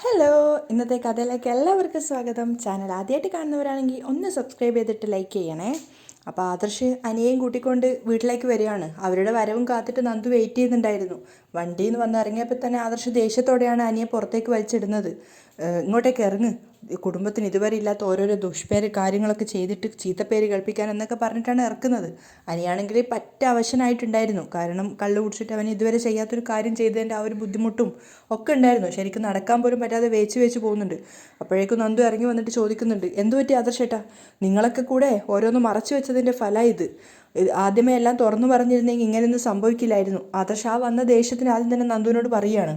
Hello, ഇന്നത്തെ കഥയിലേക്ക് എല്ലാവർക്കും സ്വാഗതം. ചാനൽ ആദ്യമായിട്ട് കാണുന്നവരാണെങ്കിൽ ഒന്ന് സബ്സ്ക്രൈബ് ചെയ്തിട്ട് ലൈക്ക് ചെയ്യണേ. അപ്പോൾ ആദർശ് അനിയെയും കൂട്ടിക്കൊണ്ട് വീട്ടിലേക്ക് വരികയാണ്. അവരുടെ വരവും കാത്തിട്ട് നന്ദു വെയിറ്റ് ചെയ്യുന്നുണ്ടായിരുന്നു. വണ്ടിയിൽ നിന്ന് വന്ന് ഇറങ്ങിയപ്പോൾ തന്നെ ആദർശ് ദേഷ്യത്തോടെയാണ് അനിയെ പുറത്തേക്ക് വലിച്ചിടുന്നത്. ഇങ്ങോട്ടേക്ക് ഇറങ്ങ്, കുടുംബത്തിന് ഇതുവരെ ഇല്ലാത്ത ഓരോരോ ദുഷ്പേര് കാര്യങ്ങളൊക്കെ ചെയ്തിട്ട് ചീത്തപ്പേര് കേൾപ്പിക്കാൻ എന്നൊക്കെ പറഞ്ഞിട്ടാണ് ഇറക്കുന്നത്. അനിയാണെങ്കിൽ പറ്റ അവശനായിട്ടുണ്ടായിരുന്നു. കാരണം കള്ളു കുടിച്ചിട്ട് അവൻ ഇതുവരെ ചെയ്യാത്തൊരു കാര്യം ചെയ്തതിൻ്റെ ആ ഒരു ബുദ്ധിമുട്ടും ഒക്കെ ഉണ്ടായിരുന്നു. ശരിക്കും നടക്കാൻ പോലും പറ്റാതെ വേച്ച് പോകുന്നുണ്ട്. അപ്പോഴേക്കും നന്ദു ഇറങ്ങി വന്നിട്ട് ചോദിക്കുന്നുണ്ട്, എന്തു പറ്റി ആദർശേട്ടാ? നിങ്ങളൊക്കെ കൂടെ ഓരോന്ന് മറച്ചു വെച്ചതിൻ്റെ ഫലം ഇത്. ആദ്യമേ എല്ലാം തുറന്നു പറഞ്ഞിരുന്നെങ്കിൽ ഇങ്ങനെയൊന്നും സംഭവിക്കില്ലായിരുന്നു. ആദർശ് ആ വന്ന ദേഷ്യത്തിന് ആദ്യം തന്നെ നന്ദുവിനോട് പറയുകയാണ്,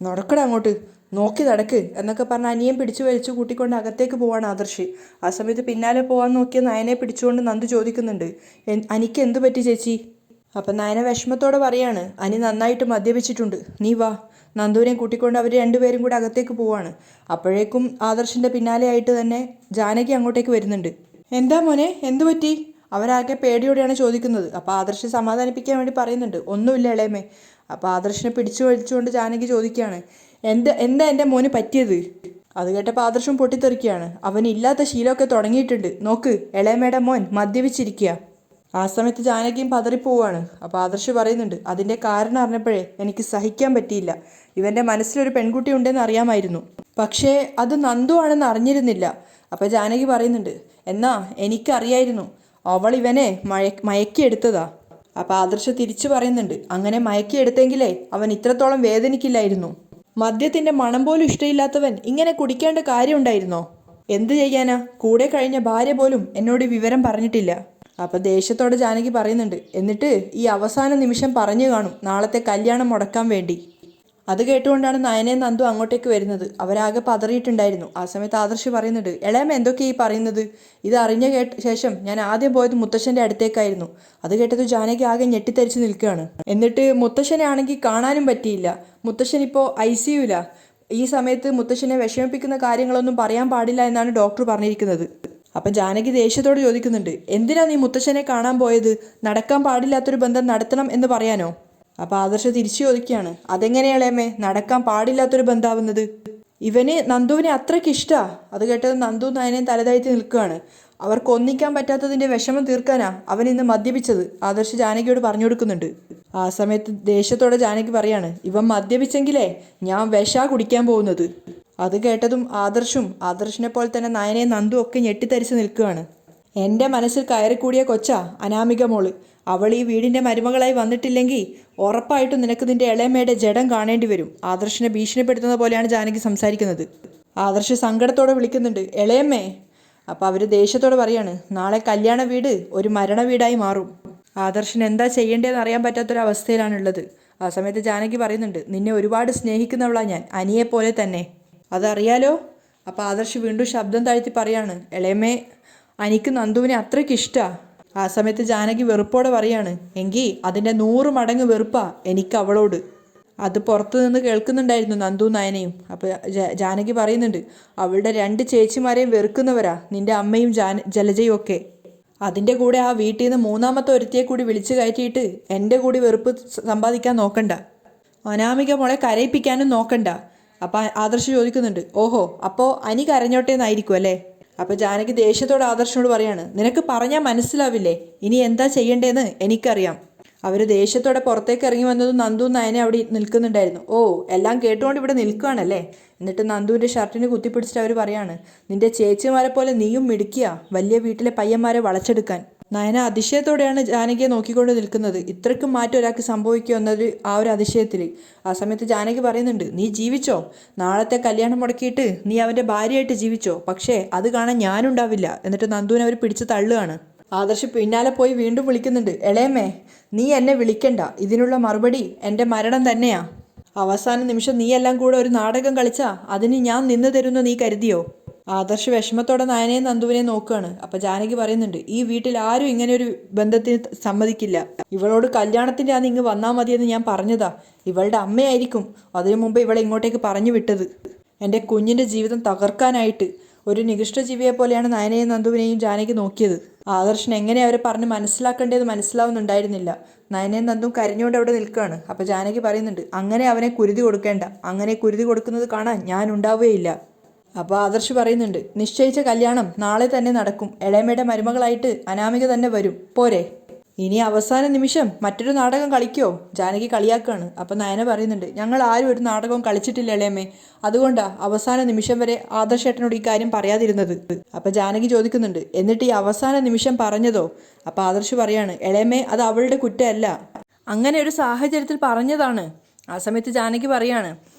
നടക്കട അങ്ങോട്ട്, നോക്കി നടക്ക് എന്നൊക്കെ പറഞ്ഞ് അനിയൻ പിടിച്ചു വലിച്ചു കൂട്ടിക്കൊണ്ട് അകത്തേക്ക് പോവാണ് ആദർശ്. ആ സമയത്ത് പിന്നാലെ പോകാൻ നോക്കിയ നയനെ പിടിച്ചുകൊണ്ട് നന്ദു ചോദിക്കുന്നുണ്ട്, അനിക്ക് എന്തു പറ്റി ചേച്ചി? അപ്പം നയന വിഷമത്തോടെ പറയാണ്, അനി നന്നായിട്ട് മദ്യപിച്ചിട്ടുണ്ട്, നീ വാ. നന്ദുവിനെ കൂട്ടിക്കൊണ്ട് അവർ രണ്ടുപേരും കൂടെ അകത്തേക്ക് പോവാണ്. അപ്പോഴേക്കും ആദർശിൻ്റെ പിന്നാലെയായിട്ട് തന്നെ ജാനകി അങ്ങോട്ടേക്ക് വരുന്നുണ്ട്. എന്താ മോനെ, എന്തു പറ്റി? അവരാകെ പേടിയോടെയാണ് ചോദിക്കുന്നത്. അപ്പോൾ ആദർശ് സമാധാനിപ്പിക്കാൻ വേണ്ടി പറയുന്നുണ്ട്, ഒന്നുമില്ല ഇളയമേ. അപ്പോൾ ആദർശിനെ പിടിച്ചു വലിച്ചുകൊണ്ട് ജാനകി ചോദിക്കുകയാണ്, എന്താ എൻ്റെ മോന് പറ്റിയത്? അത് കേട്ടപ്പോൾ ആദർശം പൊട്ടിത്തെറിക്കുകയാണ്. അവനില്ലാത്ത ശീലമൊക്കെ തുടങ്ങിയിട്ടുണ്ട്, നോക്ക് ഇളയമേടെ മോൻ മദ്യപിച്ചിരിക്കുക. ആ സമയത്ത് ജാനകിയും പതറിപ്പോവാണ്. അപ്പോൾ ആദർശ് പറയുന്നുണ്ട്, അതിൻ്റെ കാരണം അറിഞ്ഞപ്പോഴേ എനിക്ക് സഹിക്കാൻ പറ്റിയില്ല. ഇവൻ്റെ മനസ്സിലൊരു പെൺകുട്ടി ഉണ്ടെന്ന് അറിയാമായിരുന്നു, പക്ഷേ അത് നന്ദു ആണെന്ന് അറിഞ്ഞിരുന്നില്ല. അപ്പോൾ ജാനകി പറയുന്നുണ്ട്, എന്നാ എനിക്കറിയായിരുന്നു, അവൾ ഇവനെ മയക്കിയെടുത്തതാ. അപ്പോൾ ആദർശ് തിരിച്ചു പറയുന്നുണ്ട്, അങ്ങനെ മയക്കിയെടുത്തെങ്കിലേ അവൻ ഇത്രത്തോളം വേദനിക്കില്ലായിരുന്നു. മദ്യത്തിൻ്റെ മണം പോലും ഇഷ്ടമില്ലാത്തവൻ ഇങ്ങനെ കുടിക്കേണ്ട കാര്യമുണ്ടായിരുന്നോ? എന്തു ചെയ്യാനാ, കൂടെ കഴിഞ്ഞ ഭാര്യ പോലും എന്നോട് വിവരം പറഞ്ഞിട്ടില്ല. അപ്പം ദേഷ്യത്തോടെ ജാനകി പറയുന്നുണ്ട്, എന്നിട്ട് ഈ അവസാന നിമിഷം പറഞ്ഞു കാണും നാളത്തെ കല്യാണം മുടക്കാൻ വേണ്ടി. അത് കേട്ടുകൊണ്ടാണ് നയനയും നന്ദു അങ്ങോട്ടേക്ക് വരുന്നത്. അവരാകെ പതറിയിട്ടുണ്ടായിരുന്നു. ആ സമയത്ത് ആദർശ് പറയുന്നുണ്ട്, ഇളയമ്മ എന്തൊക്കെയാ ഈ പറയുന്നത്? ഇത് അറിഞ്ഞ ശേഷം ഞാൻ ആദ്യം പോയത് മുത്തശ്ശൻ്റെ അടുത്തേക്കായിരുന്നു. അത് കേട്ടത് ജാനകി ആകെ ഞെട്ടിത്തരിച്ച് നിൽക്കുകയാണ്. എന്നിട്ട് മുത്തശ്ശനെ ആണെങ്കിൽ കാണാനും പറ്റിയില്ല. മുത്തശ്ശൻ ഇപ്പോൾ ICUവിലാ. ഈ സമയത്ത് മുത്തശ്ശനെ വിഷമിപ്പിക്കുന്ന കാര്യങ്ങളൊന്നും പറയാൻ പാടില്ല എന്നാണ് ഡോക്ടർ പറഞ്ഞിരിക്കുന്നത്. അപ്പം ജാനകി ദേഷ്യത്തോട് ചോദിക്കുന്നുണ്ട്, എന്തിനാ നീ മുത്തശ്ശനെ കാണാൻ പോയത്? നടക്കാൻ പാടില്ലാത്തൊരു ബന്ധം നടത്തണം എന്ന് പറയാനോ? അപ്പോൾ ആദർശ് തിരിച്ചു ചോദിക്കുകയാണ്, അതെങ്ങനെയാളേമ്മേ നടക്കാൻ പാടില്ലാത്തൊരു ബന്ധാവുന്നത്? ഇവന് നന്ദുവിനെ അത്രയ്ക്ക് ഇഷ്ടമാണ്. അത് കേട്ടത് നന്ദു നയനെയും തലതാഴ്ത്തി നിൽക്കുകയാണ്. അവർക്ക് ഒന്നിക്കാൻ പറ്റാത്തതിൻ്റെ വിഷമം തീർക്കാനാ അവൻ ഇന്ന് മദ്യപിച്ചത്, ആദർശ് ജാനകിയോട് പറഞ്ഞു കൊടുക്കുന്നുണ്ട്. ആ സമയത്ത് ദേഷ്യത്തോടെ ജാനകി പറയാണ്, ഇവൻ മദ്യപിച്ചെങ്കിലേ ഞാൻ വിഷാ കുടിക്കാൻ പോകുന്നത്. അത് കേട്ടതും ആദർശിനെ പോലെ തന്നെ നയനെയും നന്ദു ഒക്കെ ഞെട്ടിത്തരിച്ച് നിൽക്കുകയാണ്. എൻ്റെ മനസ്സിൽ കയറിക്കൂടിയ കൊച്ചാ അനാമിക മോള്. അവൾ ഈ വീടിൻ്റെ മരുമകളായി വന്നിട്ടില്ലെങ്കിൽ ഉറപ്പായിട്ടും നിനക്ക് നിൻ്റെ ഇളയമ്മയുടെ ജഡം കാണേണ്ടി വരും. ആദർശിനെ ഭീഷണിപ്പെടുത്തുന്ന പോലെയാണ് ജാനകി സംസാരിക്കുന്നത്. ആദർശ് സങ്കടത്തോടെ വിളിക്കുന്നുണ്ട്, ഇളയമ്മേ. അപ്പോൾ അവർ ദേഷ്യത്തോടെ പറയാണ്, നാളെ കല്യാണ വീട് ഒരു മരണ വീടായി മാറും. ആദർശിന് എന്താ ചെയ്യേണ്ടതെന്ന് അറിയാൻ പറ്റാത്തൊരവസ്ഥയിലാണുള്ളത്. ആ സമയത്ത് ജാനകി പറയുന്നുണ്ട്, നിന്നെ ഒരുപാട് സ്നേഹിക്കുന്നവളാണ് ഞാൻ, അനിയെപ്പോലെ തന്നെ, അതറിയാലോ. അപ്പോൾ ആദർശ് വീണ്ടും ശബ്ദം താഴ്ത്തി പറയാണ്, ഇളയമ്മേ, എനിക്ക് നന്ദുവിനെ അത്രയ്ക്ക് ഇഷ്ടമാണ്. ആ സമയത്ത് ജാനകി വെറുപ്പോടെ പറയാണ്, എങ്കിൽ അതിൻ്റെ 100 മടങ്ങ് വെറുപ്പാ എനിക്ക് അവളോട്. അത് പുറത്തു നിന്ന് കേൾക്കുന്നുണ്ടായിരുന്നു നന്ദു നയനയും. അപ്പോൾ ജാനകി പറയുന്നുണ്ട്, അവളുടെ 2 ചേച്ചിമാരെയും വെറുക്കുന്നവരാ നിൻ്റെ അമ്മയും ജലജയും ഒക്കെ. അതിൻ്റെ കൂടെ ആ വീട്ടിൽ നിന്ന് 3ാമത്തെ ഒരുത്തിയെ കൂടി വിളിച്ചു കയറ്റിയിട്ട് എൻ്റെ കൂടി വെറുപ്പ് സമ്പാദിക്കാൻ നോക്കണ്ട. അനാമിക മോളെ കരയിപ്പിക്കാനും നോക്കണ്ട. അപ്പം ആദർശ് ചോദിക്കുന്നുണ്ട്, ഓഹോ, അപ്പോൾ അനി കരഞ്ഞോട്ടെ എന്നായിരിക്കും അല്ലേ? അപ്പോൾ ജാനകി ദേഷ്യത്തോടെ ആദർശനോട് പറയാണ്, നിനക്ക് പറഞ്ഞാൽ മനസ്സിലാവില്ലേ, ഇനി എന്താ ചെയ്യേണ്ടതെന്ന് എനിക്കറിയാം. അവർ ദേഷ്യത്തോടെ പുറത്തേക്ക് ഇറങ്ങി വന്നതും നന്ദു നയനെ അവിടെ നിൽക്കുന്നുണ്ടായിരുന്നു. ഓ, എല്ലാം കേട്ടുകൊണ്ട് ഇവിടെ നിൽക്കുകയാണല്ലേ? എന്നിട്ട് നന്ദുവിൻ്റെ ഷർട്ടിന് കുത്തിപ്പിടിച്ചിട്ട് അവർ പറയാണ്, നിൻ്റെ ചേച്ചിമാരെ പോലെ നീയും മിടുക്കിയ വലിയ വീട്ടിലെ പയ്യന്മാരെ വളച്ചെടുക്കാൻ. നയന അതിശയത്തോടെയാണ് ജാനകിയെ നോക്കിക്കൊണ്ട് നിൽക്കുന്നത്. ഇത്രയ്ക്കും മാറ്റം ഒരാൾക്ക് സംഭവിക്കുക എന്നൊരു ആ ഒരു അതിശയത്തിൽ. ആ സമയത്ത് ജാനകി പറയുന്നുണ്ട്, നീ ജീവിച്ചോ, നാളത്തെ കല്യാണം മുടക്കിയിട്ട് നീ അവൻ്റെ ഭാര്യയായിട്ട് ജീവിച്ചോ, പക്ഷേ അത് കാണാൻ ഞാനുണ്ടാവില്ല. എന്നിട്ട് നന്ദുവിനെ അവർ പിടിച്ച് തള്ളുകയാണ്. ആദർശ് പിന്നാലെ പോയി വീണ്ടും വിളിക്കുന്നുണ്ട്, ഇളയമ്മേ, നീ എന്നെ വിളിക്കണ്ട, ഇതിനുള്ള മറുപടി എൻ്റെ മരണം തന്നെയാ. അവസാന നിമിഷം നീ എല്ലാം കൂടെ ഒരു നാടകം കളിച്ചാ അതിന് ഞാൻ നിന്ന് തരുന്നു നീ കരുതിയോ? ആദർശ് വിഷമത്തോടെ നയനെയും നന്ദുവിനെയും നോക്കുകയാണ്. അപ്പം ജാനകി പറയുന്നുണ്ട്, ഈ വീട്ടിൽ ആരും ഇങ്ങനെ ഒരു ബന്ധത്തിന് സമ്മതിക്കില്ല. ഇവളോട് കല്യാണത്തിൻ്റെ അന്ന് ഇങ്ങ് വന്നാൽ മതിയെന്ന് ഞാൻ പറഞ്ഞതാ. ഇവളുടെ അമ്മയായിരിക്കും അതിനു മുമ്പ് ഇവളെ ഇങ്ങോട്ടേക്ക് പറഞ്ഞു വിട്ടത്, എൻ്റെ കുഞ്ഞിൻ്റെ ജീവിതം തകർക്കാനായിട്ട്. ഒരു നികൃഷ്ട ജീവിയെ പോലെയാണ് നയനെയും നന്ദുവിനെയും ജാനകി നോക്കിയത്. ആദർശന് എങ്ങനെ അവരെ പറഞ്ഞ് മനസ്സിലാക്കേണ്ടത് മനസ്സിലാവുന്നുണ്ടായിരുന്നില്ല. നയനയും നന്ദും കരഞ്ഞുകൊണ്ട് അവിടെ നിൽക്കുകയാണ്. അപ്പോൾ ജാനകി പറയുന്നുണ്ട്, അങ്ങനെ അവനെ കുരുതി കൊടുക്കേണ്ട, അങ്ങനെ കുരുതി കൊടുക്കുന്നത് കാണാൻ ഞാൻ ഉണ്ടാവുകയില്ല. അപ്പോൾ ആദർശ് പറയുന്നുണ്ട്, നിശ്ചയിച്ച കല്യാണം നാളെ തന്നെ നടക്കും. ഇളയമ്മയുടെ മരുമകളായിട്ട് അനാമിക തന്നെ വരും, പോരെ? ഇനി അവസാന നിമിഷം മറ്റൊരു നാടകം കളിക്കോ? ജാനകി കളിയാക്കാണ്. അപ്പം നയന പറയുന്നുണ്ട്, ഞങ്ങൾ ആരും ഒരു നാടകവും കളിച്ചിട്ടില്ല ഇളയമ്മേ, അതുകൊണ്ടാ അവസാന നിമിഷം വരെ ആദർശേട്ടനോട് ഈ കാര്യം പറയാതിരുന്നത്. അപ്പം ജാനകി ചോദിക്കുന്നുണ്ട്, എന്നിട്ട് ഈ അവസാന നിമിഷം പറഞ്ഞതോ? അപ്പം ആദർശ് പറയാണ്, ഇളയമ്മേ, അത് അവളുടെ കുറ്റമല്ല, അങ്ങനെ ഒരു സാഹചര്യത്തിൽ പറഞ്ഞതാണ്. ആ സമയത്ത് ജാനകി പറയാണ്,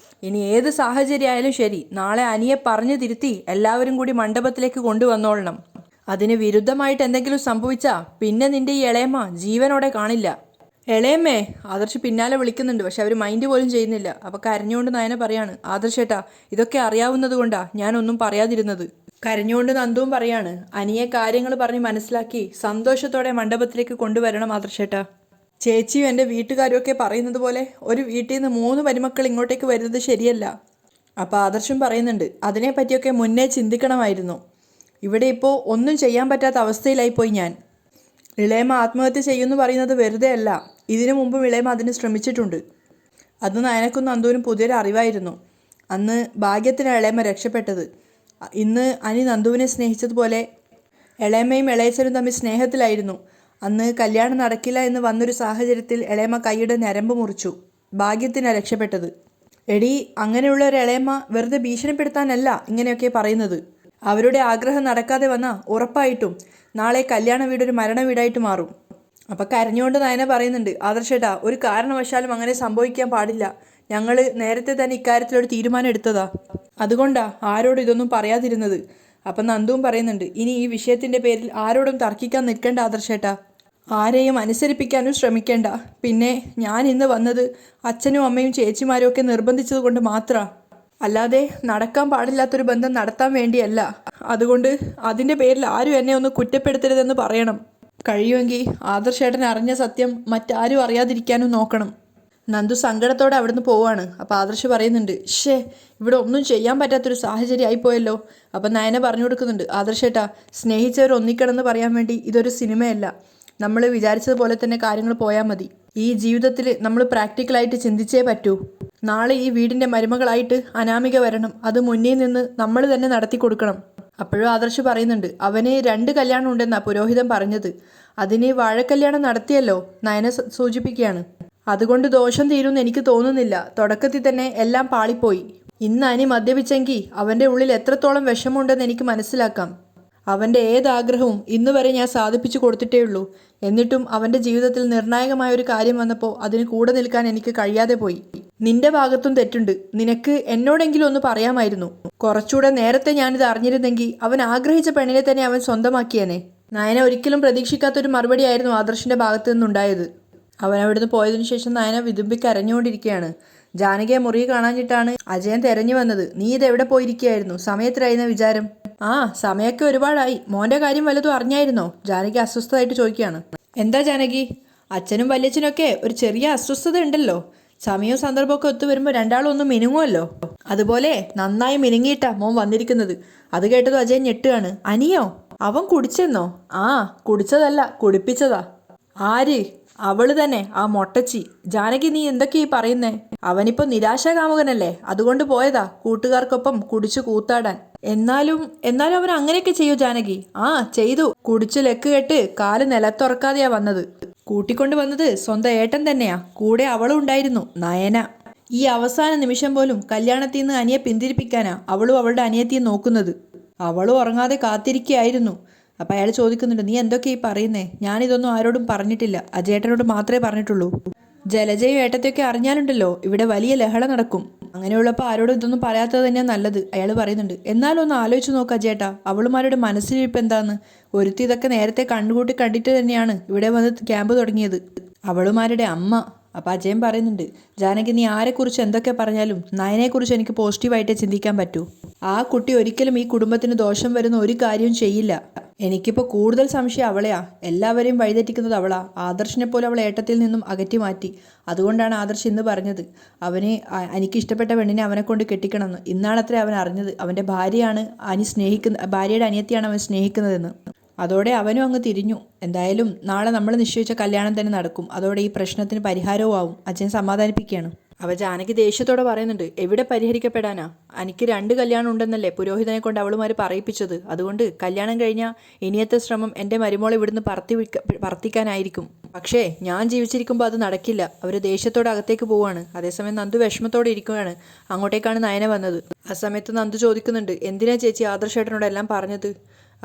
ഇനി ഏത് സാഹചര്യമായാലും ശരി, നാളെ അനിയെ പറഞ്ഞു തിരുത്തി എല്ലാവരും കൂടി മണ്ഡപത്തിലേക്ക് കൊണ്ടുവന്നോളണം. അതിന് വിരുദ്ധമായിട്ട് എന്തെങ്കിലും സംഭവിച്ചാ പിന്നെ നിന്റെ ഈ ഇളയമ്മ ജീവനോടെ കാണില്ല. ഇളയമ്മേ, ആദർശ് പിന്നാലെ വിളിക്കുന്നുണ്ട്. പക്ഷെ അവർ മൈൻഡ് പോലും ചെയ്യുന്നില്ല. അപ്പോൾ കരഞ്ഞുകൊണ്ട് നയന പറയാണ്, ആദർശേട്ടാ, ഇതൊക്കെ അറിയാവുന്നത് കൊണ്ടാ ഞാനൊന്നും പറയാതിരുന്നത്. കരഞ്ഞുകൊണ്ട് നന്ദുവും പറയാണ്, അനിയെ കാര്യങ്ങൾ പറഞ്ഞ് മനസ്സിലാക്കി സന്തോഷത്തോടെ മണ്ഡപത്തിലേക്ക് കൊണ്ടുവരണം ആദർശേട്ടാ. ചേച്ചിയും എൻ്റെ വീട്ടുകാരും ഒക്കെ പറയുന്നത് പോലെ ഒരു വീട്ടിൽ നിന്ന് 3 മരുമക്കൾ ഇങ്ങോട്ടേക്ക് വരുന്നത് ശരിയല്ല. അപ്പോൾ ആദർശം പറയുന്നുണ്ട്, അതിനെപ്പറ്റിയൊക്കെ മുന്നേ ചിന്തിക്കണമായിരുന്നു. ഇവിടെ ഇപ്പോൾ ഒന്നും ചെയ്യാൻ പറ്റാത്ത അവസ്ഥയിലായിപ്പോയി ഞാൻ. ഇളയമ്മ ആത്മഹത്യ ചെയ്യുമെന്ന് പറയുന്നത് വെറുതെ അല്ല. ഇതിനു മുമ്പും ഇളയമ്മ അതിന് ശ്രമിച്ചിട്ടുണ്ട്. അത് നയനക്കും നന്ദുവിനും പുതിയൊരു അറിവായിരുന്നു. അന്ന് ഭാഗ്യത്തിന് ഇളയമ്മ രക്ഷപ്പെട്ടത്. ഇന്ന് അനി നന്ദുവിനെ സ്നേഹിച്ചതുപോലെ ഇളയമ്മയും ഇളയച്ചനും തമ്മിൽ സ്നേഹത്തിലായിരുന്നു. അന്ന് കല്യാണം നടക്കില്ല എന്ന് വന്നൊരു സാഹചര്യത്തിൽ ഇളയമ്മ കൈയുടെ ഞരമ്പ് മുറിച്ചു. ഭാഗ്യത്തിനാണ് രക്ഷപ്പെട്ടത്. എടി, അങ്ങനെയുള്ള ഒരു ഇളയമ്മ വെറുതെ ഭീഷണിപ്പെടുത്താനല്ല ഇങ്ങനെയൊക്കെ പറയുന്നത്. അവരുടെ ആഗ്രഹം നടക്കാതെ വന്നാൽ ഉറപ്പായിട്ടും നാളെ കല്യാണ വീടൊരു മരണ വീടായിട്ട് മാറും. അപ്പം കരഞ്ഞുകൊണ്ട് നയന പറയുന്നുണ്ട്, ആദർശേട്ടാ, ഒരു കാരണവശാലും അങ്ങനെ സംഭവിക്കാൻ പാടില്ല. ഞങ്ങൾ നേരത്തെ തന്നെ ഇക്കാര്യത്തിലൊരു തീരുമാനം എടുത്തതാ, അതുകൊണ്ടാ ആരോടും ഇതൊന്നും പറയാതിരുന്നത്. അപ്പം നന്ദുവും പറയുന്നുണ്ട്, ഇനി ഈ വിഷയത്തിൻ്റെ പേരിൽ ആരോടും തർക്കിക്കാൻ നിൽക്കേണ്ട ആദർശേട്ടാ, ആരെയും അനുസരിപ്പിക്കാനും ശ്രമിക്കേണ്ട. പിന്നെ ഞാൻ ഇന്ന് വന്നത് അച്ഛനും അമ്മയും ചേച്ചിമാരും ഒക്കെ നിർബന്ധിച്ചത് കൊണ്ട് മാത്രമാണ്, അല്ലാതെ നടക്കാൻ പാടില്ലാത്തൊരു ബന്ധം നടത്താൻ വേണ്ടിയല്ല. അതുകൊണ്ട് അതിൻ്റെ പേരിൽ ആരും എന്നെ ഒന്ന് കുറ്റപ്പെടുത്തരുതെന്ന് പറയണം. കഴിയുമെങ്കിൽ ആദർശേട്ടൻ അറിഞ്ഞ സത്യം മറ്റാരും അറിയാതിരിക്കാനും നോക്കണം. നന്ദു സങ്കടത്തോടെ അവിടുന്ന് പോവാണ്. അപ്പോൾ ആദർശ് പറയുന്നുണ്ട്, ഇവിടെ ഒന്നും ചെയ്യാൻ പറ്റാത്തൊരു സാഹചര്യം ആയിപ്പോയല്ലോ. അപ്പം നയന പറഞ്ഞു കൊടുക്കുന്നുണ്ട്, ആദർശേട്ടാ, സ്നേഹിച്ചവർ ഒന്നിക്കണമെന്ന് പറയാൻ വേണ്ടി ഇതൊരു സിനിമയല്ല. നമ്മൾ വിചാരിച്ചതുപോലെ തന്നെ കാര്യങ്ങൾ പോയാൽ മതി. ഈ ജീവിതത്തിൽ നമ്മൾ പ്രാക്ടിക്കലായിട്ട് ചിന്തിച്ചേ പറ്റൂ. നാളെ ഈ വീടിൻ്റെ മരുമകളായിട്ട് അനാമിക വരണം. അത് മുന്നിൽ നിന്ന് നമ്മൾ തന്നെ നടത്തി കൊടുക്കണം. അപ്പോഴും ആദർശ് പറയുന്നുണ്ട്, അവന് 2 കല്യാണം ഉണ്ടെന്നാണ് പുരോഹിതൻ പറഞ്ഞത്. അതിന് വാഴക്കല്യാണം നടത്തിയല്ലോ, നയന സൂചിപ്പിക്കുകയാണ്. അതുകൊണ്ട് ദോഷം തീരുമെന്ന് എനിക്ക് തോന്നുന്നില്ല. തുടക്കത്തിൽ തന്നെ എല്ലാം പാളിപ്പോയി. ഇന്ന് അനി മദ്യപിച്ചെങ്കിൽ അവൻ്റെ ഉള്ളിൽ എത്രത്തോളം വിഷമമുണ്ടെന്ന് എനിക്ക് മനസ്സിലാക്കാം. അവൻ്റെ ഏതാഗ്രഹവും ഇന്ന് വരെ ഞാൻ സാധിപ്പിച്ചു കൊടുത്തിട്ടേ ഉള്ളൂ. എന്നിട്ടും അവൻ്റെ ജീവിതത്തിൽ നിർണായകമായ ഒരു കാര്യം വന്നപ്പോൾ അതിന് കൂടെ നിൽക്കാൻ എനിക്ക് കഴിയാതെ പോയി. നിന്റെ ഭാഗത്തും തെറ്റുണ്ട്. നിനക്ക് എന്നോടെങ്കിലും ഒന്ന് പറയാമായിരുന്നു. കുറച്ചുകൂടെ നേരത്തെ ഞാനിത് അറിഞ്ഞിരുന്നെങ്കിൽ അവൻ ആഗ്രഹിച്ച പെണ്ണിനെ തന്നെ അവൻ സ്വന്തമാക്കിയേനെ. നയന ഒരിക്കലും പ്രതീക്ഷിക്കാത്തൊരു മറുപടിയായിരുന്നു ആദർശിൻ്റെ ഭാഗത്തു നിന്നുണ്ടായത്. അവൻ അവിടുന്ന് പോയതിനു ശേഷം നയന വിതുമ്പി കരഞ്ഞുകൊണ്ടിരിക്കുകയാണ്. ജാനകിയെ മുറി കാണാഞ്ഞിട്ടാണ് അജയൻ തെരഞ്ഞു വന്നത്. നീ ഇതെവിടെ പോയിരിക്കുകയായിരുന്നു? സമയത്തിലായിരുന്ന വിചാരം? ആ, സമയമൊക്കെ ഒരുപാടായി. മോൻ്റെ കാര്യം വല്ലതും അറിഞ്ഞായിരുന്നോ? ജാനകി അസ്വസ്ഥമായിട്ട് ചോദിക്കുകയാണ്. എന്താ ജാനകി? അച്ഛനും വല്യച്ഛനൊക്കെ ഒരു ചെറിയ അസ്വസ്ഥത ഉണ്ടല്ലോ. സമയവും സന്ദർഭമൊക്കെ ഒത്തുവരുമ്പോൾ രണ്ടാളും ഒന്ന് മിനുങ്ങുമല്ലോ. അതുപോലെ നന്നായി മിനുങ്ങിയിട്ടാ മോൻ വന്നിരിക്കുന്നത്. അത് കേട്ടതും അജയൻ ഞെട്ടുകയാണ്. അനിയോ? അവൻ കുടിച്ചെന്നോ? ആ, കുടിച്ചതല്ല, കുടിപ്പിച്ചതാ. ആര്? അവള് തന്നെ, ആ മൊട്ടച്ചി. ജാനകി, നീ എന്തൊക്കെയാ ഈ പറയുന്നേ? അവനിപ്പോ നിരാശാകാമുകനല്ലേ, അതുകൊണ്ട് പോയതാ കൂട്ടുകാർക്കൊപ്പം കുടിച്ചു കൂത്താടാൻ. എന്നാലും അവൻ അങ്ങനെയൊക്കെ ചെയ്യൂ ജാനകി? ആ, ചെയ്തു. കുടിച്ചു ലെക്ക് കെട്ട് കാല് നിലത്തുറക്കാതെയാ വന്നത്. കൂട്ടിക്കൊണ്ടു വന്നത് സ്വന്തം ഏട്ടൻ തന്നെയാ. കൂടെ അവളും ഉണ്ടായിരുന്നു, നയന. ഈ അവസാന നിമിഷം പോലും കല്യാണത്തിൽ നിന്ന് അനിയെ പിന്തിരിപ്പിക്കാനാ അവളും അവളുടെ അനിയത്തിയെ നോക്കുന്നത്. അവളും ഉറങ്ങാതെ കാത്തിരിക്കുകയായിരുന്നു. അപ്പം അയാൾ ചോദിക്കുന്നുണ്ട്, നീ എന്തൊക്കെയാ ഈ പറയുന്നേ? ഞാനിതൊന്നും ആരോടും പറഞ്ഞിട്ടില്ല, അജയേട്ടനോട് മാത്രമേ പറഞ്ഞിട്ടുള്ളൂ. ജലജയും ഏട്ടത്തെയൊക്കെ അറിഞ്ഞാലുണ്ടല്ലോ ഇവിടെ വലിയ ലഹള നടക്കും. അങ്ങനെയുള്ളപ്പോൾ ആരോടും ഇതൊന്നും പറയാത്തത് തന്നെയാണ് നല്ലത്. അയാൾ പറയുന്നുണ്ട്, എന്നാലും ഒന്ന് ആലോചിച്ച് നോക്കാം ചേട്ടാ, അവളുമാരുടെ മനസ്സിലിരിപ്പ് എന്താന്ന്. ഒരുത്തി ഇതൊക്കെ നേരത്തെ കണ്ടിട്ട് തന്നെയാണ് ഇവിടെ വന്ന് ക്യാമ്പ് തുടങ്ങിയത്. അവളുമാരുടെ അമ്മ. അപ്പം അജയൻ പറയുന്നുണ്ട്, ജാനകി, നീ ആരെക്കുറിച്ച് എന്തൊക്കെ പറഞ്ഞാലും നയനെക്കുറിച്ച് എനിക്ക് പോസിറ്റീവായിട്ടേ ചിന്തിക്കാൻ പറ്റൂ. ആ കുട്ടി ഒരിക്കലും ഈ കുടുംബത്തിന് ദോഷം വരുന്ന ഒരു കാര്യവും ചെയ്യില്ല. എനിക്കിപ്പോൾ കൂടുതൽ സംശയം അവളെയാ. എല്ലാവരെയും വഴിതെറ്റിക്കുന്നത് അവളാ. ആദർശിനെ പോലെ അവൾ ഏട്ടത്തിൽ നിന്നും അകറ്റി മാറ്റി. അതുകൊണ്ടാണ് ആദർശ് ഇന്ന് പറഞ്ഞത് എനിക്ക് ഇഷ്ടപ്പെട്ട പെണ്ണിനെ അവനെ കൊണ്ട് കെട്ടിക്കണമെന്ന്. ഇന്നാണത്രേ അവൻ അറിഞ്ഞത് അവൻ്റെ ഭാര്യയുടെ അനിയത്തിയാണ് അവൻ സ്നേഹിക്കുന്നതെന്ന്. അതോടെ അവനും അങ്ങ് തിരിഞ്ഞു. എന്തായാലും നാളെ നമ്മൾ നിശ്ചയിച്ച കല്യാണം തന്നെ നടക്കും. അതോടെ ഈ പ്രശ്നത്തിന് പരിഹാരവും ആവും. അച്ഛൻ സമാധാനിപ്പിക്കുകയാണ്. അവ ജാനകി ദേഷ്യത്തോടെ പറയുന്നുണ്ട്, എവിടെ പരിഹരിക്കപ്പെടാനാ? എനിക്ക് 2 കല്യാണം ഉണ്ടെന്നല്ലേ പുരോഹിതനെ കൊണ്ട് അവളുമാർ പറയിപ്പിച്ചത്. അതുകൊണ്ട് കല്യാണം കഴിഞ്ഞാൽ ഇനിയത്തെ ശ്രമം എൻ്റെ മരുമോളെ ഇവിടുന്ന് പറത്തിക്കാനായിരിക്കും. പക്ഷേ ഞാൻ ജീവിച്ചിരിക്കുമ്പോൾ അത് നടക്കില്ല. അവർ ദേഷ്യത്തോടെ അകത്തേക്ക് പോവാണ്. അതേസമയം നന്ദു വിഷമത്തോടെ ഇരിക്കുകയാണ്. അങ്ങോട്ടേക്കാണ് നയന വന്നത്. ആ സമയത്ത് നന്ദു ചോദിക്കുന്നുണ്ട്, എന്തിനാ ചേച്ചി ആദർശേട്ടനോട് എല്ലാം പറഞ്ഞത്?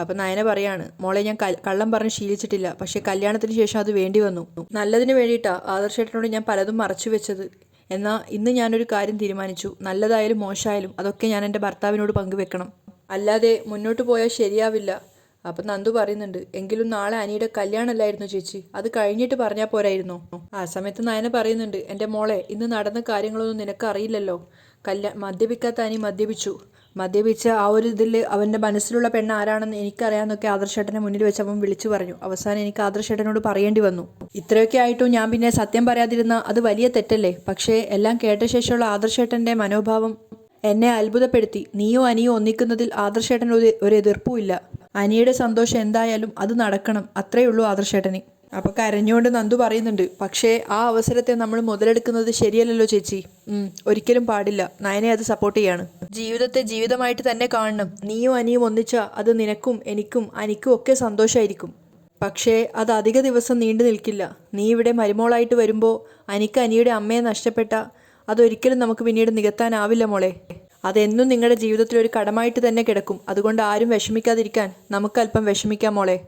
അപ്പം നയന പറയാണ്, മോളെ ഞാൻ കള്ളം പറഞ്ഞ് ശീലിച്ചിട്ടില്ല. പക്ഷേ കല്യാണത്തിന് ശേഷം അത് വേണ്ടി വന്നു. നല്ലതിന് വേണ്ടിയിട്ടാ ആദർശേട്ടനോട് ഞാൻ പലതും മറച്ചു വെച്ചത്. എന്നാൽ ഇന്ന് ഞാനൊരു കാര്യം തീരുമാനിച്ചു. നല്ലതായാലും മോശമായാലും അതൊക്കെ ഞാൻ എൻ്റെ ഭർത്താവിനോട് പങ്കുവെക്കണം. അല്ലാതെ മുന്നോട്ട് പോയാൽ ശരിയാവില്ല. അപ്പം നന്ദു പറയുന്നുണ്ട്, എങ്കിലും നാളെ അനിയുടെ കല്യാണമല്ലായിരുന്നു ചേച്ചി, അത് കഴിഞ്ഞിട്ട് പറഞ്ഞാൽ പോരായിരുന്നോ? ആ സമയത്ത് നയന പറയുന്നുണ്ട്, എൻ്റെ മോളെ ഇന്ന് നടന്ന കാര്യങ്ങളൊന്നും നിനക്ക് അറിയില്ലല്ലോ. മദ്യപിക്കാത്ത അനി മദ്യപിച്ച ആ ഒരു ഇതിൽ അവൻ്റെ മനസ്സിലുള്ള പെണ്ണ് ആരാണെന്ന് എനിക്കറിയാമെന്നൊക്കെ ആദർശേട്ടനെ മുന്നിൽ വെച്ച് അവൻ വിളിച്ചു പറഞ്ഞു. അവസാനം എനിക്ക് ആദർശേട്ടനോട് പറയേണ്ടി വന്നു. ഇത്രയൊക്കെ ആയിട്ടും ഞാൻ പിന്നെ സത്യം പറയാതിരുന്ന അത് വലിയ തെറ്റല്ലേ? പക്ഷേ എല്ലാം കേട്ട ശേഷമുള്ള ആദർശേട്ടൻ്റെ മനോഭാവം എന്നെ അത്ഭുതപ്പെടുത്തി. നീയോ അനിയോ ഒന്നിക്കുന്നതിൽ ആദർശേട്ടന് ഒരു എതിർപ്പുമില്ല. അനിയുടെ സന്തോഷം എന്തായാലും അത് നടക്കണം, അത്രയേ ഉള്ളൂ ആദർശേട്ടന്. അപ്പോൾ കരഞ്ഞുകൊണ്ട് നന്ദു പറയുന്നുണ്ട്, പക്ഷേ ആ അവസരത്തെ നമ്മൾ മുതലെടുക്കുന്നത് ശരിയല്ലല്ലോ ചേച്ചി. ഒരിക്കലും പാടില്ല. നയനെ അത് സപ്പോർട്ട് ചെയ്യാണ്. ജീവിതത്തെ ജീവിതമായിട്ട് തന്നെ കാണണം. നീയും അനിയും ഒന്നിച്ചാൽ അത് നിനക്കും എനിക്കും അനിക്കും ഒക്കെ സന്തോഷമായിരിക്കും. പക്ഷേ അത് അധിക ദിവസം നീണ്ടു നിൽക്കില്ല. നീ ഇവിടെ മരുമോളായിട്ട് വരുമ്പോൾ അനിക്ക് അനിയുടെ അമ്മയെ നഷ്ടപ്പെട്ട അതൊരിക്കലും നമുക്ക് പിന്നീട് നികത്താനാവില്ല മോളെ. അതെന്നും നിങ്ങളുടെ ജീവിതത്തിൽ ഒരു കടമായിട്ട് തന്നെ കിടക്കും. അതുകൊണ്ട് ആരും വിഷമിക്കാതിരിക്കാൻ നമുക്കല്പം വിഷമിക്കാം മോളെ.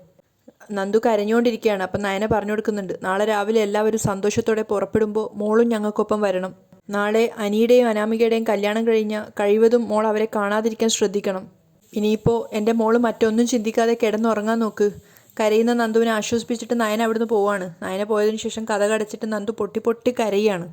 നന്ദു കരഞ്ഞുകൊണ്ടിരിക്കുകയാണ്. അപ്പം നയന പറഞ്ഞു കൊടുക്കുന്നുണ്ട്, നാളെ രാവിലെ എല്ലാവരും സന്തോഷത്തോടെ പുറപ്പെടുമ്പോൾ മോളും ഞങ്ങൾക്കൊപ്പം വരണം. നാളെ അനിയുടെയും അനാമികയുടെയും കല്യാണം കഴിവതും മോൾ അവരെ കാണാതിരിക്കാൻ ശ്രദ്ധിക്കണം. ഇനിയിപ്പോൾ എൻ്റെ മോള് മറ്റൊന്നും ചിന്തിക്കാതെ കിടന്നുറങ്ങാൻ നോക്ക്. കരയുന്ന നന്ദുവിനെ ആശ്വസിപ്പിച്ചിട്ട് നയന അവിടുന്ന് പോവാണ്. നയന പോയതിനു ശേഷം കഥ കടച്ചിട്ട് നന്ദു പൊട്ടി പൊട്ടി കരയാണ്.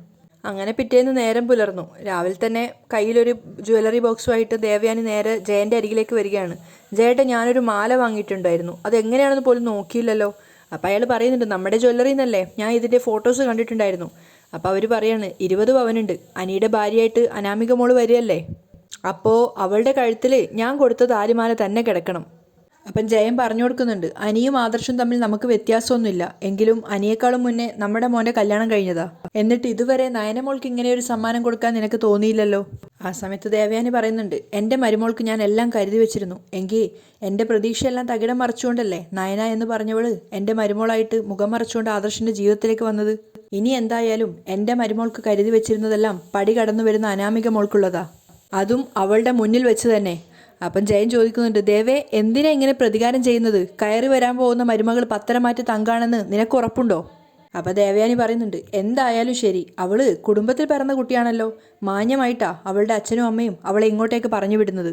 അങ്ങനെ പിറ്റേന്ന് നേരം പുലർന്നു. രാവിലെ തന്നെ കയ്യിലൊരു ജ്വല്ലറി ബോക്സുമായിട്ട് ദേവയാനി നേരെ ജയൻ്റെ അരികിലേക്ക് വരികയാണ്. ജയേട്ടൻ, ഞാനൊരു മാല വാങ്ങിയിട്ടുണ്ടായിരുന്നു, അതെങ്ങനെയാണെന്ന് പോലും നോക്കിയില്ലല്ലോ. അപ്പോൾ അയാൾ പറയുന്നുണ്ട്, നമ്മുടെ ജ്വല്ലറി എന്നല്ലേ, ഞാൻ ഇതിൻ്റെ ഫോട്ടോസ് കണ്ടിട്ടുണ്ടായിരുന്നു. അപ്പോൾ അവർ പറയാണ്, 20 പവനുണ്ട്. അനിയുടെ ഭാര്യയായിട്ട് അനാമിക മോള് വരികയല്ലേ, അപ്പോൾ അവളുടെ കഴുത്തിൽ ഞാൻ കൊടുത്ത താലിമാല തന്നെ കിടക്കണം. അപ്പം ജയൻ പറഞ്ഞു കൊടുക്കുന്നുണ്ട്, അനിയും ആദർശും തമ്മിൽ നമുക്ക് വ്യത്യാസമൊന്നുമില്ല. എങ്കിലും അനിയേക്കാളും മുന്നേ നമ്മുടെ മോൻ്റെ കല്യാണം കഴിഞ്ഞതാ. എന്നിട്ട് ഇതുവരെ നയനമോൾക്ക് ഇങ്ങനെ ഒരു സമ്മാനം കൊടുക്കാൻ നിനക്ക് തോന്നിയില്ലല്ലോ. ആ സമയത്ത് ദേവയാനി പറയുന്നുണ്ട്, എൻ്റെ മരുമോൾക്ക് ഞാൻ എല്ലാം കരുതി വെച്ചിരുന്നു. എങ്കിൽ എൻ്റെ പ്രതീക്ഷയെല്ലാം തകിടം മറിച്ചുകൊണ്ടല്ലേ നയന എന്ന് പറഞ്ഞവള് എൻ്റെ മരുമോളായിട്ട് മുഖം മറച്ചുകൊണ്ട് ആദർശിൻ്റെ ജീവിതത്തിലേക്ക് വന്നത്. ഇനി എന്തായാലും എൻ്റെ മരുമോൾക്ക് കരുതി വെച്ചിരുന്നതെല്ലാം പടി കടന്നു വരുന്ന അനാമിക മോൾക്കുള്ളതാ, അതും അവളുടെ മുന്നിൽ വെച്ച് തന്നെ. അപ്പം ജയൻ ചോദിക്കുന്നുണ്ട്, ദേവേ എന്തിനാ ഇങ്ങനെ പ്രതികാരം ചെയ്യുന്നത്? കയറി വരാൻ പോകുന്ന മരുമകൾ പത്തരമാറ്റ് തങ്കാണെന്ന് നിനക്ക് ഉറപ്പുണ്ടോ? അപ്പം ദേവയാനി പറയുന്നുണ്ട്, എന്തായാലും ശരി, അവള് കുടുംബത്തിൽ പിറന്ന കുട്ടിയാണല്ലോ, മാന്യമായിട്ടാ അവളുടെ അച്ഛനും അമ്മയും അവളെ ഇങ്ങോട്ടേക്ക് പറഞ്ഞു വിടുന്നത്.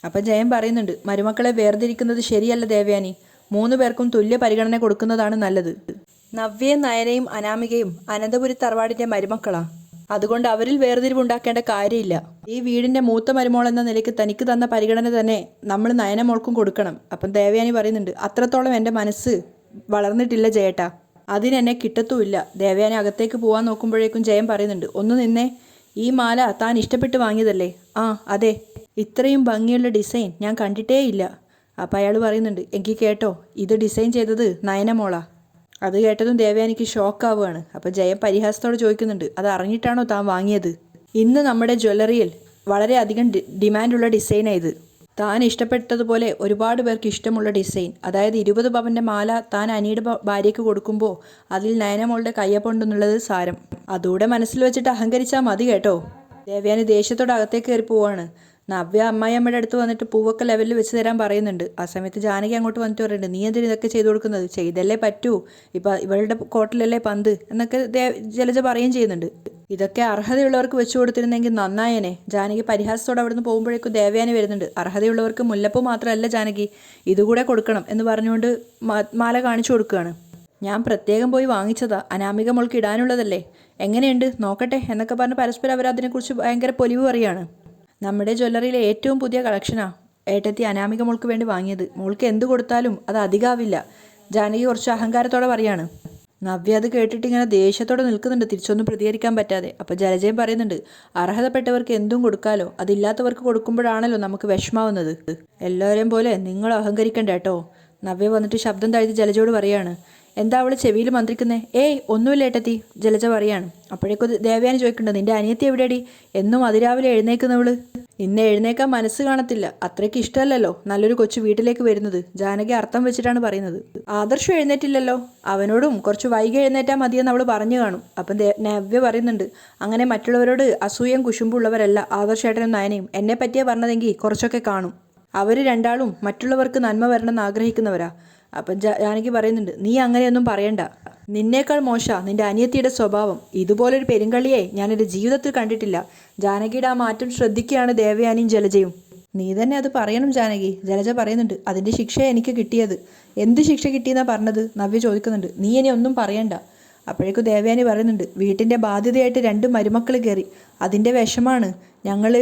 അപ്പം ജയൻ പറയുന്നുണ്ട്, മരുമക്കളെ വേർതിരിക്കുന്നത് ശരിയല്ല ദേവയാനി, 3 പേർക്കും തുല്യ പരിഗണന കൊടുക്കുന്നതാണ് നല്ലത്. നവ്യയും നയനയും അനാമികയും അനന്തപുരി തറവാടിൻ്റെ മരുമക്കളാ. അതുകൊണ്ട് അവരിൽ വേർതിരിവുണ്ടാക്കേണ്ട കാര്യമില്ല. ഈ വീടിൻ്റെ മൂത്ത മരുമോൾ എന്ന നിലയ്ക്ക് തനിക്ക് തന്ന പരിഗണന തന്നെ നമ്മൾ നയനമോൾക്കും കൊടുക്കണം. അപ്പം ദേവയാനി പറയുന്നുണ്ട്, അത്രത്തോളം എൻ്റെ മനസ്സ് വളർന്നിട്ടില്ല ജയേട്ടാ, അതിനെന്നെ കിട്ടത്തുമില്ല. ദേവയാനി അകത്തേക്ക് പോകാൻ നോക്കുമ്പോഴേക്കും ജയൻ പറയുന്നുണ്ട്, ഒന്ന് നിന്നേ, ഈ മാല താൻ ഇഷ്ടപ്പെട്ട് വാങ്ങിയതല്ലേ? ആ അതെ, ഇത്രയും ഭംഗിയുള്ള ഡിസൈൻ ഞാൻ കണ്ടിട്ടേ ഇല്ല. അപ്പം അയാൾ പറയുന്നുണ്ട്, എങ്കിൽ കേട്ടോ, ഇത് ഡിസൈൻ ചെയ്തത് നയനമോളാ. അത് കേട്ടതും ദേവയാനിക്ക് ഷോക്കാവുകയാണ്. അപ്പോൾ ജയൻ പരിഹാസത്തോട് ചോദിക്കുന്നുണ്ട്, അത് അറിഞ്ഞിട്ടാണോ താൻ വാങ്ങിയത്? ഇന്ന് നമ്മുടെ ജ്വല്ലറിയിൽ വളരെയധികം ഡിമാൻഡുള്ള ഡിസൈനാണ് ഇത്. താൻ ഇഷ്ടപ്പെട്ടതുപോലെ ഒരുപാട് പേർക്ക് ഇഷ്ടമുള്ള ഡിസൈൻ. അതായത് 20 പവൻ്റെ മാല താൻ അനിയുടെ ഭാര്യയ്ക്ക് കൊടുക്കുമ്പോൾ അതിൽ നയനമോളുടെ കയ്യപ്പുണ്ടെന്നുള്ളത് സാരം. അതുകൂടെ മനസ്സിൽ വെച്ചിട്ട് അഹങ്കരിച്ചാൽ മതി കേട്ടോ. ദേവയാനി ദേഷ്യത്തോടെ അകത്തേക്ക് കയറി പോവാണ്. നവ്യ അമ്മായിയമ്മയുടെ അടുത്ത് വന്നിട്ട് പൂവൊക്കെ ലെവലിൽ വെച്ച് തരാൻ പറയുന്നുണ്ട്. ആ സമയത്ത് ജാനകി അങ്ങോട്ട് വന്നിട്ട് പറയുന്നുണ്ട്, നീ എന്തിനും ഇതൊക്കെ ചെയ്തു കൊടുക്കുന്നത്? ചെയ്തല്ലേ പറ്റൂ, ഇപ്പം ഇവളുടെ കോട്ടിലല്ലേ പന്ത് എന്നൊക്കെ ജലജ പറയുകയും ചെയ്യുന്നുണ്ട്. ഇതൊക്കെ അർഹതയുള്ളവർക്ക് വെച്ചു കൊടുത്തിരുന്നെങ്കിൽ നന്നായേനെ. ജാനകി പരിഹാസത്തോടെ അവിടുന്ന് പോകുമ്പോഴേക്കും ദേവയാനി വരുന്നുണ്ട്. അർഹതയുള്ളവർക്ക് മുല്ലപ്പൂ മാത്രമല്ല ജാനകി, ഇതുകൂടെ കൊടുക്കണം എന്ന് പറഞ്ഞുകൊണ്ട് മാല കാണിച്ചു കൊടുക്കുകയാണ്. ഞാൻ പ്രത്യേകം പോയി വാങ്ങിച്ചതാ, അനാമിക മോൾക്ക് ഇടാനുള്ളതല്ലേ, എങ്ങനെയുണ്ട് നോക്കട്ടെ എന്നൊക്കെ പറഞ്ഞ് പരസ്പരം അവർ അതിനെക്കുറിച്ച് ഭയങ്കര പൊലിവ് പറയുകയാണ്. നമ്മുടെ ജ്വല്ലറിയിലെ ഏറ്റവും പുതിയ കളക്ഷനാണ് ഏട്ടത്തി അനാമിക മോൾക്ക് വേണ്ടി വാങ്ങിയത്. മോൾക്ക് എന്ത് കൊടുത്താലും അത് അധികമാവില്ല. ജാനകി കുറച്ച് അഹങ്കാരത്തോടെ പറയാണ്. നവ്യ അത് കേട്ടിട്ട് ഇങ്ങനെ ദേഷ്യത്തോടെ നിൽക്കുന്നുണ്ട്, തിരിച്ചൊന്നും പ്രതികരിക്കാൻ പറ്റാതെ. അപ്പോൾ ജലജയം പറയുന്നുണ്ട്, അർഹതപ്പെട്ടവർക്ക് എന്തും കൊടുക്കാലോ, അതില്ലാത്തവർക്ക് കൊടുക്കുമ്പോഴാണല്ലോ നമുക്ക് വിഷമാവുന്നത്. എല്ലാവരെയും പോലെ നിങ്ങൾ അഹങ്കരിക്കണ്ട കേട്ടോ. നവ്യ വന്നിട്ട് ശബ്ദം താഴ്ത്തി ജലജയോട് പറയാണ്. എന്താ അവൾ ചെവിയിൽ മന്ത്രിക്കുന്നേ? ഏയ് ഒന്നുമില്ല ഏട്ടത്തി, ജലജ പറയാണ്. അപ്പോഴേക്കും ദേവയാനി ചോദിക്കുന്നുണ്ട്, നിന്റെ അനിയത്തി എവിടെയാടി? എന്നും അതിരാവിലെ എഴുന്നേക്കുന്നവള്. ഇന്ന് എഴുന്നേക്കാൻ മനസ്സ് കാണത്തില്ല, അത്രയ്ക്ക് ഇഷ്ടമല്ലല്ലോ നല്ലൊരു കൊച്ചു വീട്ടിലേക്ക് വരുന്നത്. ജാനകി അർത്ഥം വെച്ചിട്ടാണ് പറയുന്നത്. ആദർശം എഴുന്നേറ്റില്ലല്ലോ, അവനോടും കുറച്ച് വൈകി എഴുന്നേറ്റാൽ മതിയെന്ന് അവൾ പറഞ്ഞു കാണും. അപ്പം നവ്യ പറയുന്നുണ്ട്, അങ്ങനെ മറ്റുള്ളവരോട് അസൂയം കുശുമ്പുള്ളവരല്ല ആദർശേട്ടനും നയനയും. എന്നെ പറ്റിയാ പറഞ്ഞതെങ്കിൽ കുറച്ചൊക്കെ കാണും. അവർ രണ്ടാളും മറ്റുള്ളവർക്ക് നന്മ വരണമെന്ന് ആഗ്രഹിക്കുന്നവരാ. അപ്പം ജാനകി പറയുന്നുണ്ട്, നീ അങ്ങനെയൊന്നും പറയണ്ട. നിന്നേക്കാൾ നിന്റെ അനിയത്തിയുടെ സ്വഭാവം. ഇതുപോലൊരു പെരുങ്കളിയെ ഞാനെൻ്റെ ജീവിതത്തിൽ കണ്ടിട്ടില്ല. ജാനകിയുടെ ആ മാറ്റം ശ്രദ്ധിക്കുകയാണ് ദേവയാനിയും ജലജയും. നീ തന്നെ അത് പറയണം ജാനകി, ജലജ പറയുന്നുണ്ട്. അതിൻ്റെ ശിക്ഷ എനിക്ക് കിട്ടിയത്. എന്ത് ശിക്ഷ കിട്ടിയെന്നാണ് പറഞ്ഞത്? നവ്യ ചോദിക്കുന്നുണ്ട്. നീ ഇനി ഒന്നും പറയണ്ട. അപ്പോഴേക്കും ദേവയാനി പറയുന്നുണ്ട്, വീട്ടിൻ്റെ ബാധ്യതയായിട്ട് 2 മരുമക്കൾ കയറി. അതിൻ്റെ വിഷമാണ് ഞങ്ങൾ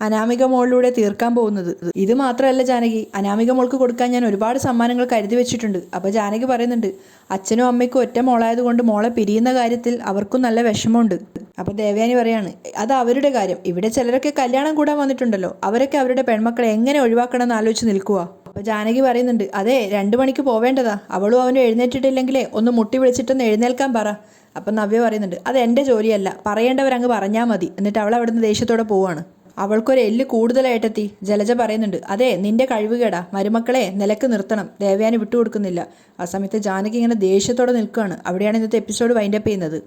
അനാമിക മോളിലൂടെ തീർക്കാൻ പോകുന്നത്. ഇത് മാത്രമല്ല ജാനകി, അനാമിക മോൾക്ക് കൊടുക്കാൻ ഞാൻ ഒരുപാട് സമ്മാനങ്ങൾ കരുതി വെച്ചിട്ടുണ്ട്. അപ്പോൾ ജാനകി പറയുന്നുണ്ട്, അച്ഛനും അമ്മയ്ക്കും ഒറ്റ മോളായതുകൊണ്ട് മോളെ പിരിയുന്ന കാര്യത്തിൽ അവർക്കും നല്ല വിഷമമുണ്ട്. അപ്പോൾ ദേവയാനി പറയാണ്, അത് അവരുടെ കാര്യം. ഇവിടെ ചിലരൊക്കെ കല്യാണം കൂടാൻ വന്നിട്ടുണ്ടല്ലോ, അവരൊക്കെ അവരുടെ പെൺമക്കളെ എങ്ങനെ ഒഴിവാക്കണം എന്ന് ആലോചിച്ച് നിൽക്കുക. അപ്പോൾ ജാനകി പറയുന്നുണ്ട്, അതെ 2 മണിക്ക് പോവേണ്ടതാ. അവളും അവനും എഴുന്നേറ്റിട്ടില്ലെങ്കിലേ ഒന്ന് മുട്ടി വിളിച്ചിട്ടൊന്ന് എഴുന്നേൽക്കാൻ പറ. അപ്പം നവ്യ പറയുന്നുണ്ട്, അത് എൻ്റെ ജോലിയല്ല, പറയേണ്ടവരങ്ങ് പറഞ്ഞാൽ മതി. എന്നിട്ട് അവൾ അവിടുന്ന് ദേഷ്യത്തോടെ പോവാണ്. അവൾക്കൊരു എല്ല് കൂടുതലായിട്ടെത്തി. ജലജ പറയുന്നുണ്ട്, അതെ നിന്റെ കഴിവുകേടാ, മരുമക്കളെ നിലക്ക് നിർത്തണം. ദേവയാനി വിട്ടുകൊടുക്കുന്നില്ല. ആ സമയത്ത് ജാനകി ഇങ്ങനെ ദേഷ്യത്തോടെ നിൽക്കുകയാണ്. അവിടെയാണ് ഇന്നത്തെ എപ്പിസോഡ് വൈൻഡപ്പ് ചെയ്യുന്നത്.